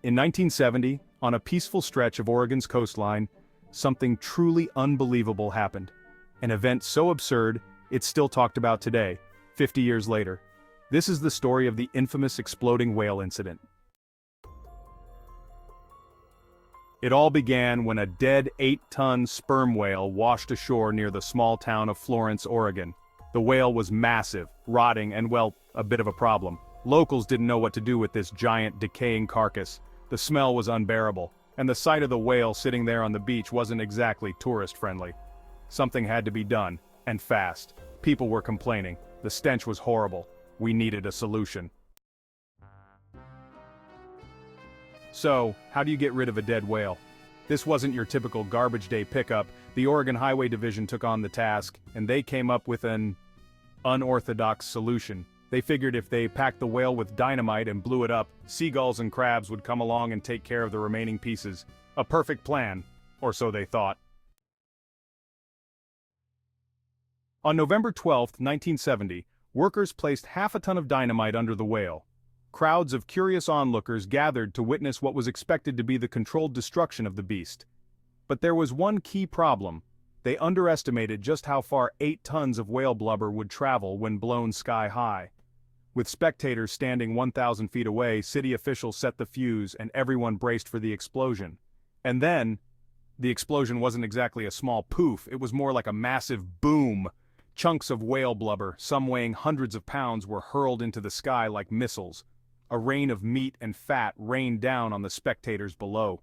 In 1970, on a peaceful stretch of Oregon's coastline, something truly unbelievable happened. An event so absurd, it's still talked about today, 50 years later. This is the story of the infamous exploding whale incident. It all began when a dead 8-ton sperm whale washed ashore near the small town of Florence, Oregon. The whale was massive, rotting, and well, a bit of a problem. Locals didn't know what to do with this giant, decaying carcass. The smell was unbearable, and the sight of the whale sitting there on the beach wasn't exactly tourist-friendly. Something had to be done, and fast. People were complaining. The stench was horrible. We needed a solution. So, how do you get rid of a dead whale? This wasn't your typical garbage day pickup. The Oregon Highway Division took on the task, and they came up with an unorthodox solution. They figured if they packed the whale with dynamite and blew it up, seagulls and crabs would come along and take care of the remaining pieces. A perfect plan, or so they thought. On November 12, 1970, workers placed half a ton of dynamite under the whale. Crowds of curious onlookers gathered to witness what was expected to be the controlled destruction of the beast. But there was one key problem. They underestimated just how far 8 tons of whale blubber would travel when blown sky high. With spectators standing 1,000 feet away, city officials set the fuse and everyone braced for the explosion. And then, the explosion wasn't exactly a small poof, it was more like a massive boom. Chunks of whale blubber, some weighing hundreds of pounds, were hurled into the sky like missiles. A rain of meat and fat rained down on the spectators below.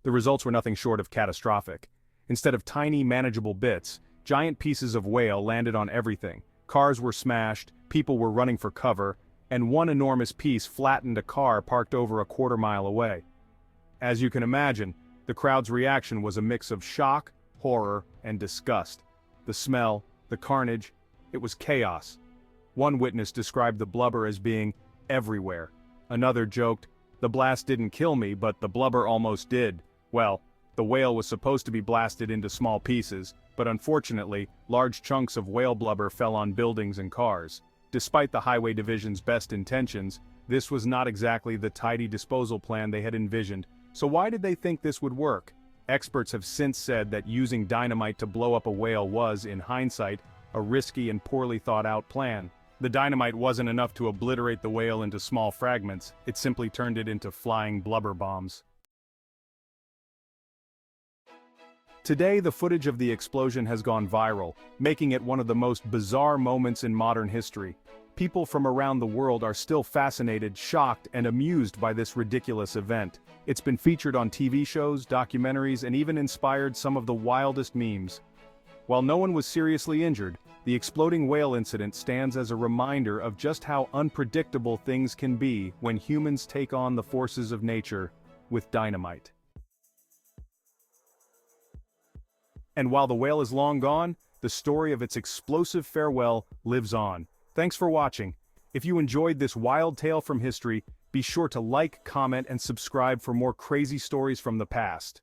The results were nothing short of catastrophic. Instead of tiny, manageable bits, giant pieces of whale landed on everything. Cars were smashed, people were running for cover, and one enormous piece flattened a car parked over a quarter-mile away. As you can imagine, the crowd's reaction was a mix of shock, horror, and disgust. The smell, the carnage, it was chaos. One witness described the blubber as being everywhere. Another joked, "The blast didn't kill me, but the blubber almost did." Well, the whale was supposed to be blasted into small pieces, but unfortunately, large chunks of whale blubber fell on buildings and cars. Despite the Highway Division's best intentions, this was not exactly the tidy disposal plan they had envisioned. So why did they think this would work? Experts have since said that using dynamite to blow up a whale was, in hindsight, a risky and poorly thought-out plan. The dynamite wasn't enough to obliterate the whale into small fragments, it simply turned it into flying blubber bombs. Today, the footage of the explosion has gone viral, making it one of the most bizarre moments in modern history. People from around the world are still fascinated, shocked, and amused by this ridiculous event. It's been featured on TV shows, documentaries, and even inspired some of the wildest memes. While no one was seriously injured, the exploding whale incident stands as a reminder of just how unpredictable things can be when humans take on the forces of nature with dynamite. And while the whale is long gone, the story of its explosive farewell lives on. Thanks for watching. If you enjoyed this wild tale from history, be sure to like, comment, and subscribe for more crazy stories from the past.